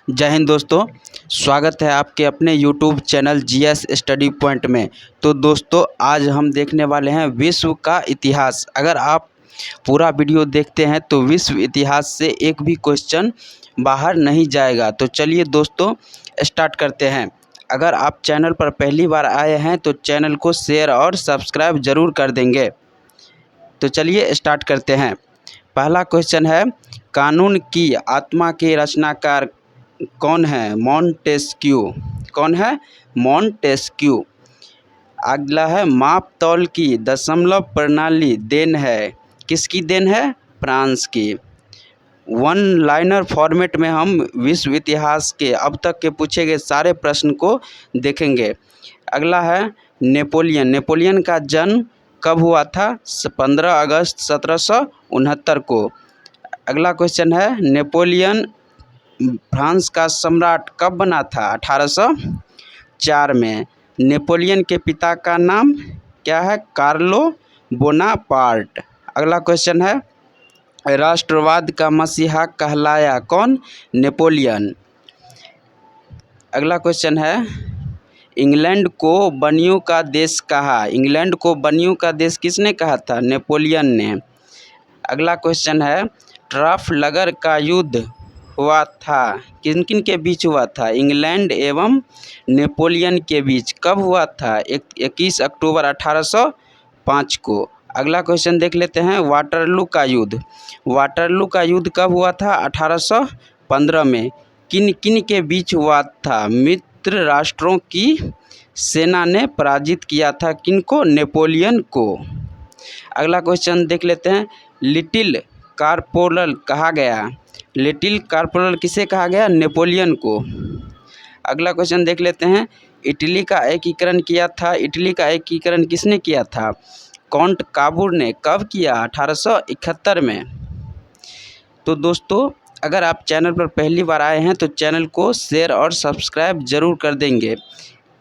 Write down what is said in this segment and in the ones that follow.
जय हिंद दोस्तों। स्वागत है आपके अपने YouTube channel GS study point में। तो दोस्तों आज हम देखने वाले हैं विश्व का इतिहास। अगर आप पूरा वीडियो देखते हैं तो विश्व इतिहास से एक भी क्वेश्चन बाहर नहीं जाएगा। तो चलिए दोस्तों स्टार्ट करते हैं। अगर आप चैनल पर पहली बार आए हैं तो चैनल को शेयर और सब्सक्राइब ज़रूर कर देंगे। तो चलिए स्टार्ट करते हैं। पहला क्वेश्चन है, कानून की आत्मा के रचनाकार कौन है? मॉन्टेस्क्यू। कौन है? मॉन्टेस्क्यू। अगला है, माप तौल की दशमलव प्रणाली देन है। किसकी देन है? फ्रांस की। वन लाइनर फॉर्मेट में हम विश्व इतिहास के अब तक के पूछे गए सारे प्रश्न को देखेंगे। अगला है, नेपोलियन। नेपोलियन का जन्म कब हुआ था? 15 अगस्त 1769 को। अगला क्वेश्चन है, नेपोलियन फ्रांस का सम्राट कब बना था? 1804 में। नेपोलियन के पिता का नाम क्या है? Carlo Bonaparte. अगला क्वेश्चन है, राष्ट्रवाद का मसीहा कहलाया कौन? नेपोलियन। अगला क्वेश्चन है, इंग्लैंड को बनियों का देश कहा। इंग्लैंड को बनियों का देश किसने कहा था? नेपोलियन ने। अगला क्वेश्चन है, ट्राफलगर का युद्ध हुआ था किन किन के बीच हुआ था? इंग्लैंड एवं नेपोलियन के बीच। कब हुआ था? 21 अक्टूबर 1805 को। अगला क्वेश्चन देख लेते हैं, वाटरलू का युद्ध। वाटरलू का युद्ध कब हुआ था? 1815 में। किन किन के बीच हुआ था? मित्र राष्ट्रों की सेना ने पराजित किया था किनको? नेपोलियन को। अगला क्वेश्चन देख लेते हैं, लिटिल कार्पोरल कहा गया। लिटिल कार्पोरल किसे कहा गया? नेपोलियन को। अगला क्वेश्चन देख लेते हैं, इटली का एकीकरण किया था। इटली का एकीकरण किसने किया था? काउंट काबूर ने। कब किया? 1871 में। तो दोस्तों अगर आप चैनल पर पहली बार आए हैं तो चैनल को शेयर और सब्सक्राइब ज़रूर कर देंगे।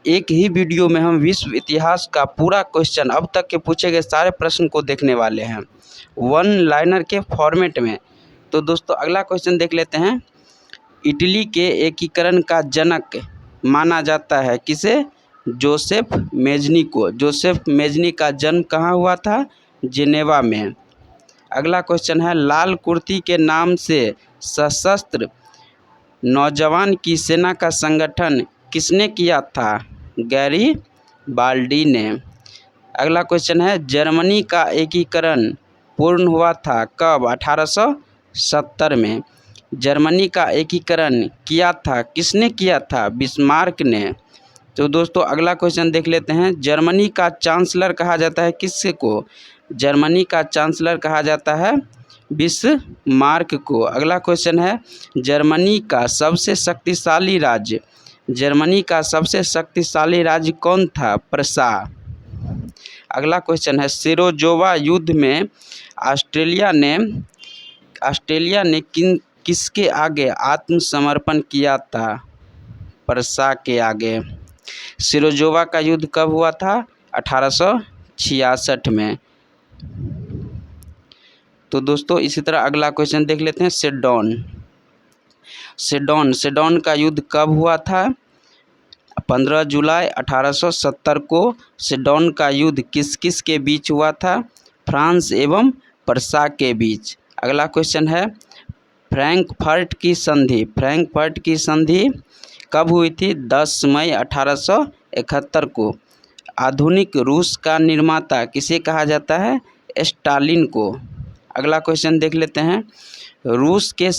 एक ही वीडियो में हम विश्व इतिहास का पूरा क्वेश्चन अब तक के पूछे गए सारे प्रश्न को देखने वाले हैं वन लाइनर के फॉर्मेट में। तो दोस्तों अगला क्वेश्चन देख लेते हैं, इटली के एकीकरण का जनक माना जाता है किसे? जोसेफ मेजनी को। जोसेफ मेजनी का जन्म कहाँ हुआ था? जिनेवा में। अगला क्वेश्चन है, लाल कुर्ती के नाम से सशस्त्र नौजवान की सेना का संगठन किसने किया था? गैरीबाल्डी ने। अगला क्वेश्चन है, जर्मनी का एकीकरण पूर्ण हुआ था कब? 1870 में। जर्मनी का एकीकरण किया था किसने किया था? बिस्मार्क ने। तो दोस्तों अगला क्वेश्चन देख लेते हैं, जर्मनी का चांसलर कहा जाता है किससे को? जर्मनी का चांसलर कहा जाता है बिस्मार्क को। अगला क्वेश्चन है, जर्मनी का सबसे शक्तिशाली राज्य। जर्मनी का सबसे शक्तिशाली राज्य कौन था? प्रसा। अगला क्वेश्चन है, सिरोजोवा युद्ध में ऑस्ट्रेलिया ने किसके आगे आत्मसमर्पण किया था? प्रसा के आगे। सिरोजोवा का युद्ध कब हुआ था? 1866 में। तो दोस्तों इसी तरह अगला क्वेश्चन देख लेते हैं, सेडोन का युद्ध कब हुआ था? 15 जुलाई 1870 को। सेडोन का युद्ध किस किस के बीच हुआ था? फ्रांस एवं प्रसा के बीच। अगला क्वेश्चन है, फ्रैंकफर्ट की संधि। फ्रैंकफर्ट की संधि कब हुई थी? 10 मई 1871 को। आधुनिक रूस का निर्माता किसे कहा जाता है? स्टालिन को। अगला क्वेश्चन देख लेते हैं, रूस के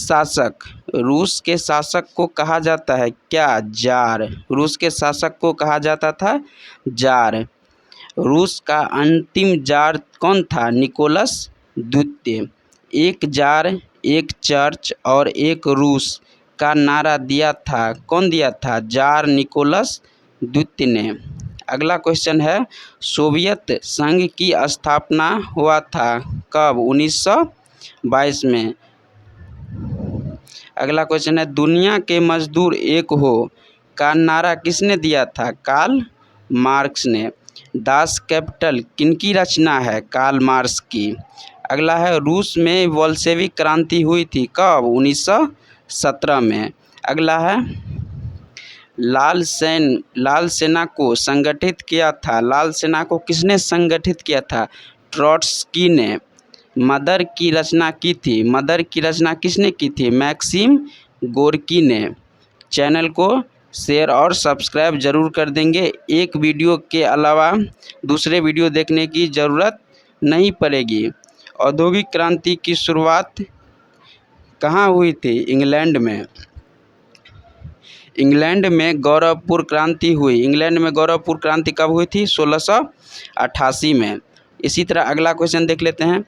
शासक को कहा जाता है क्या? जार। रूस के शासक को कहा जाता था जार। रूस का अंतिम जार कौन था? निकोलस द्वितीय। एक जार, एक चर्च और एक रूस का नारा दिया था कौन दिया था? जार निकोलस द्वितीय ने। अगला क्वेश्चन है, सोवियत संघ की स्थापना हुआ था कब? 1922 में। अगला क्वेश्चन है, दुनिया के मजदूर एक हो का नारा किसने दिया था? कार्ल मार्क्स ने। दास कैपिटल किनकी रचना है? कार्ल मार्क्स की। अगला है, रूस में बोल्शेविक क्रांति हुई थी कब? 1917 में। अगला है लाल सेना को संगठित किया था। लाल सेना को किसने संगठित किया था? ट्रॉट्स्की ने। मदर की रचना की थी। मदर की रचना किसने की थी? मैक्सिम गोर्की ने। चैनल को शेयर और सब्सक्राइब ज़रूर कर देंगे। एक वीडियो के अलावा दूसरे वीडियो देखने की ज़रूरत नहीं पड़ेगी। औद्योगिक क्रांति की शुरुआत कहाँ हुई थी? इंग्लैंड में। इंग्लैंड में गौरवपूर्ण क्रांति हुई। इंग्लैंड में गौरवपूर्ण क्रांति कब हुई थी? 1688 में। इसी तरह अगला क्वेश्चन देख लेते हैं।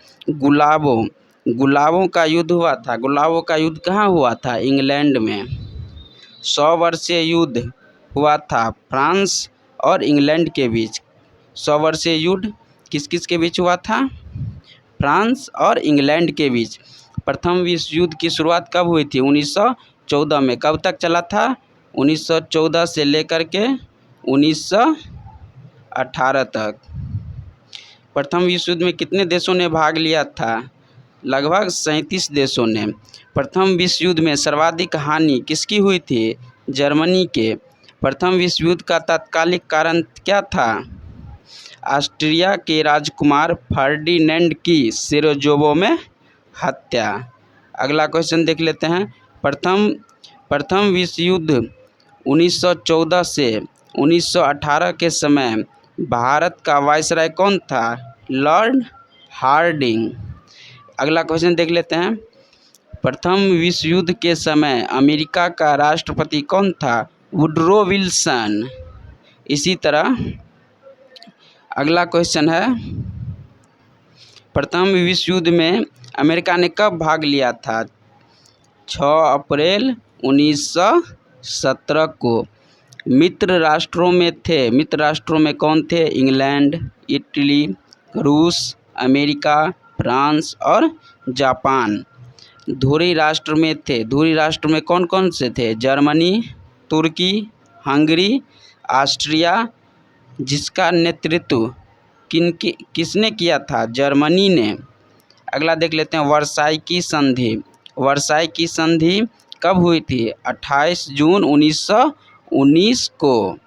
गुलाबों का युद्ध हुआ था। गुलाबों का युद्ध कहाँ हुआ था? इंग्लैंड में। 100 वर्षीय युद्ध हुआ था फ्रांस और इंग्लैंड के बीच। 100 वर्षीय युद्ध किस किस के बीच हुआ था? फ्रांस और इंग्लैंड के बीच। प्रथम विश्व युद्ध की शुरुआत कब हुई थी? 1914 में। कब तक चला था? 1914 से लेकर के 1918 तक। प्रथम विश्व युद्ध में कितने देशों ने भाग लिया था? लगभग 37 देशों ने। प्रथम विश्व युद्ध में सर्वाधिक हानि किसकी हुई थी? जर्मनी के। प्रथम विश्व युद्ध का तात्कालिक कारण क्या था? ऑस्ट्रिया के राजकुमार फर्डिनेंड की सेराजेवो में हत्या। अगला क्वेश्चन देख लेते हैं। प्रथम विश्व युद्ध 1914 से 1918 के समय भारत का वायसराय कौन था? Lord Hardinge. अगला क्वेश्चन देख लेते हैं। प्रथम विश्व युद्ध के समय अमेरिका का राष्ट्रपति कौन था? Woodrow Wilson. इसी तरह अगला क्वेश्चन है, प्रथम विश्व युद्ध में अमेरिका ने कब भाग लिया था? 6 अप्रैल 1917 को। मित्र राष्ट्रों में कौन थे? इंग्लैंड, इटली, रूस, अमेरिका, फ्रांस और जापान। धुरी राष्ट्र में कौन कौन से थे? जर्मनी, तुर्की, हंगरी, ऑस्ट्रिया। जिसका नेतृत्व किसने किया था? जर्मनी ने। अगला देख लेते हैं वर्साई की संधि। वर्साई की संधि कब हुई थी? 28 जून 1919 को।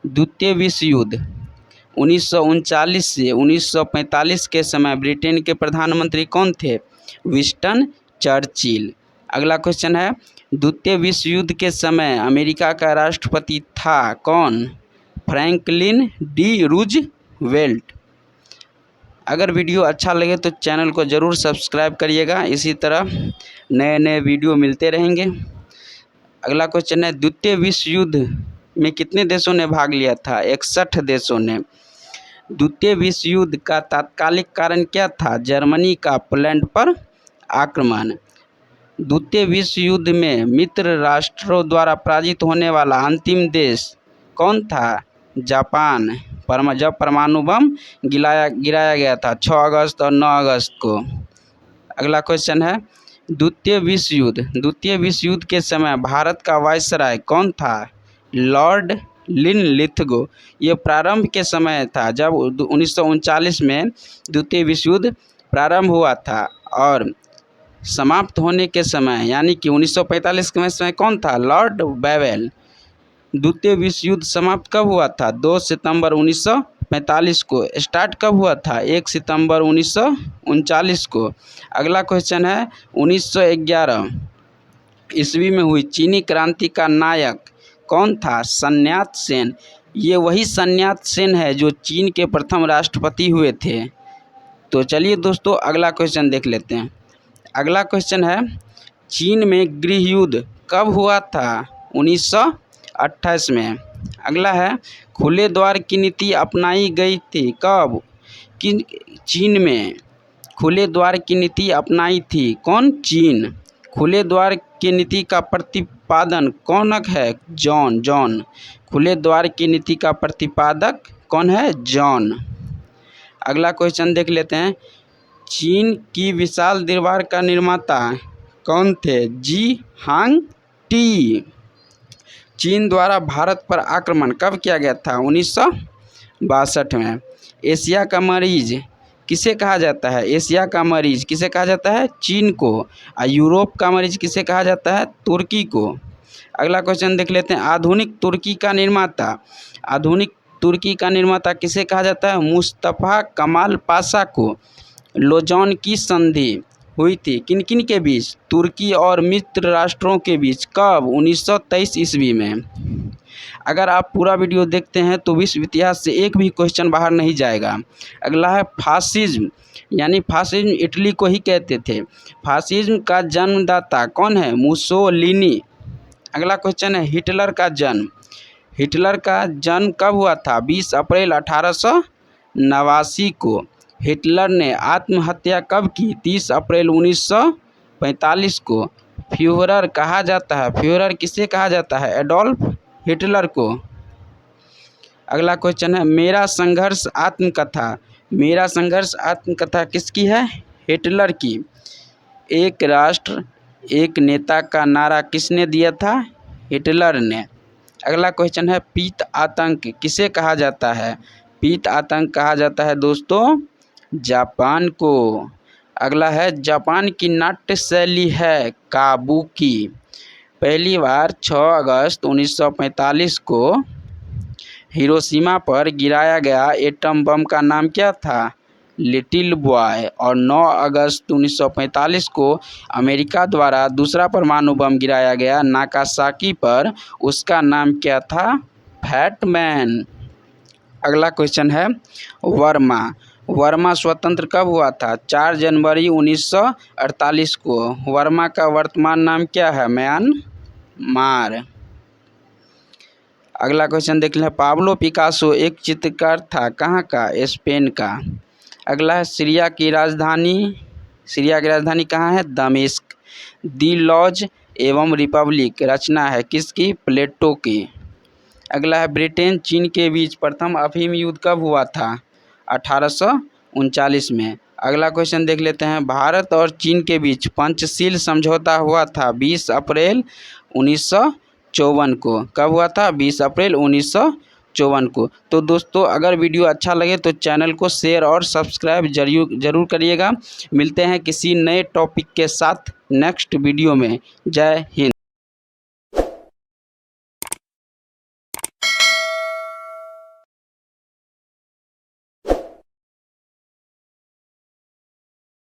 द्वितीय विश्व युद्ध 1939 से 1945 के समय ब्रिटेन के प्रधानमंत्री कौन थे? Winston Churchill. अगला क्वेश्चन है, द्वितीय विश्व युद्ध के समय अमेरिका का राष्ट्रपति था कौन? Franklin D Roosevelt. अगर वीडियो अच्छा लगे तो चैनल को ज़रूर सब्सक्राइब करिएगा। इसी तरह नए नए वीडियो मिलते रहेंगे। अगला क्वेश्चन है, द्वितीय विश्व युद्ध में कितने देशों ने भाग लिया था? 61 देशों ने। द्वितीय विश्व युद्ध का तात्कालिक कारण क्या था? जर्मनी का पोलैंड पर आक्रमण। द्वितीय विश्व युद्ध में मित्र राष्ट्रों द्वारा पराजित होने वाला अंतिम देश कौन था? जापान। जब परमाणु बम गिराया गया था 6 अगस्त और 9 अगस्त को। अगला क्वेश्चन है, द्वितीय विश्व युद्ध के समय भारत का वायसराय कौन था? Lord Linlithgow. ये प्रारंभ के समय था जब 1939 में द्वितीय विश्व युद्ध प्रारंभ हुआ था और समाप्त होने के समय यानी कि 1945 के समय कौन था? Lord Wavell. द्वितीय विश्व युद्ध समाप्त कब हुआ था? 2 सितंबर 1945 को। स्टार्ट कब हुआ था? 1 सितंबर 1939 को। अगला क्वेश्चन है, 1911 ईस्वी में हुई चीनी क्रांति का नायक कौन था? सन्यात सेन। ये वही सन्यात सेन है जो चीन के प्रथम राष्ट्रपति हुए थे। तो चलिए दोस्तों अगला क्वेश्चन देख लेते हैं। अगला क्वेश्चन है, चीन में गृह युद्ध कब हुआ था? 1928 में। अगला है, खुले द्वार की नीति अपनाई गई थी कब? चीन में खुले द्वार की नीति अपनाई थी कौन? चीन। खुले द्वार की नीति का प्रतिपादन कौन है? जॉन। खुले द्वार की नीति का प्रतिपादक कौन है? जॉन। अगला क्वेश्चन देख लेते हैं, चीन की विशाल दीवार का निर्माता कौन थे? जी हांग टी। चीन द्वारा भारत पर आक्रमण कब किया गया था? 1962 में। एशिया का मरीज किसे कहा जाता है? एशिया का मरीज किसे कहा जाता है? चीन को। और यूरोप का मरीज किसे कहा जाता है? तुर्की को। अगला क्वेश्चन देख लेते हैं, आधुनिक तुर्की का निर्माता। आधुनिक तुर्की का निर्माता किसे कहा जाता है? मुस्तफ़ा कमाल पाशा को। लोजॉन की संधि हुई थी किन किन के बीच? तुर्की और मित्र राष्ट्रों के बीच। कब? 1923 ईस्वी में। अगर आप पूरा वीडियो देखते हैं तो विश्व इतिहास से एक भी क्वेश्चन बाहर नहीं जाएगा। अगला है फासिज्म, यानी फासिज्म इटली को ही कहते थे। फासिज्म का जन्मदाता कौन है? मुसोलिनी। अगला क्वेश्चन है, हिटलर का जन्म। हिटलर का जन्म कब हुआ था? 20 अप्रैल 1889 को। हिटलर ने आत्महत्या कब की? 30 अप्रैल 1945 को। फ्यूहरर कहा जाता है, फ्यूहरर किसे कहा जाता है? एडोल्फ हिटलर को। अगला क्वेश्चन है, मेरा संघर्ष आत्मकथा। मेरा संघर्ष आत्मकथा किसकी है? हिटलर की। एक राष्ट्र एक नेता का नारा किसने दिया था? हिटलर ने। अगला क्वेश्चन है, पीत आतंक किसे कहा जाता है? पीत आतंक कहा जाता है दोस्तों जापान को। अगला है, जापान की नाट्य शैली है काबुकी। पहली बार 6 अगस्त 1945 को हिरोशिमा पर गिराया गया एटम बम का नाम क्या था? Little boy. और 9 अगस्त 1945 को अमेरिका द्वारा दूसरा परमाणु बम गिराया गया नागासाकी पर, उसका नाम क्या था? Fat man. अगला क्वेश्चन है, वर्मा। वर्मा स्वतंत्र कब हुआ था? 4 जनवरी 1948 को। वर्मा का वर्तमान नाम क्या है? म्यांमार। अगला क्वेश्चन देख लें, पाब्लो पिकासो एक चित्रकार था, कहाँ का? स्पेन का। अगला है, सीरिया की राजधानी कहाँ है? दमिश्क। दी लॉज एवं रिपब्लिक रचना है किसकी? प्लेटो की। अगला है, ब्रिटेन चीन के बीच प्रथम अफीम युद्ध कब हुआ था? 1839 में। अगला क्वेश्चन देख लेते हैं, भारत और चीन के बीच पंचशील समझौता हुआ था 20 अप्रैल 1954 को। कब हुआ था? 20 अप्रैल 1954 को। तो दोस्तों अगर वीडियो अच्छा लगे तो चैनल को शेयर और सब्सक्राइब जरूर करिएगा। मिलते हैं किसी नए टॉपिक के साथ नेक्स्ट वीडियो में। जय हिंद।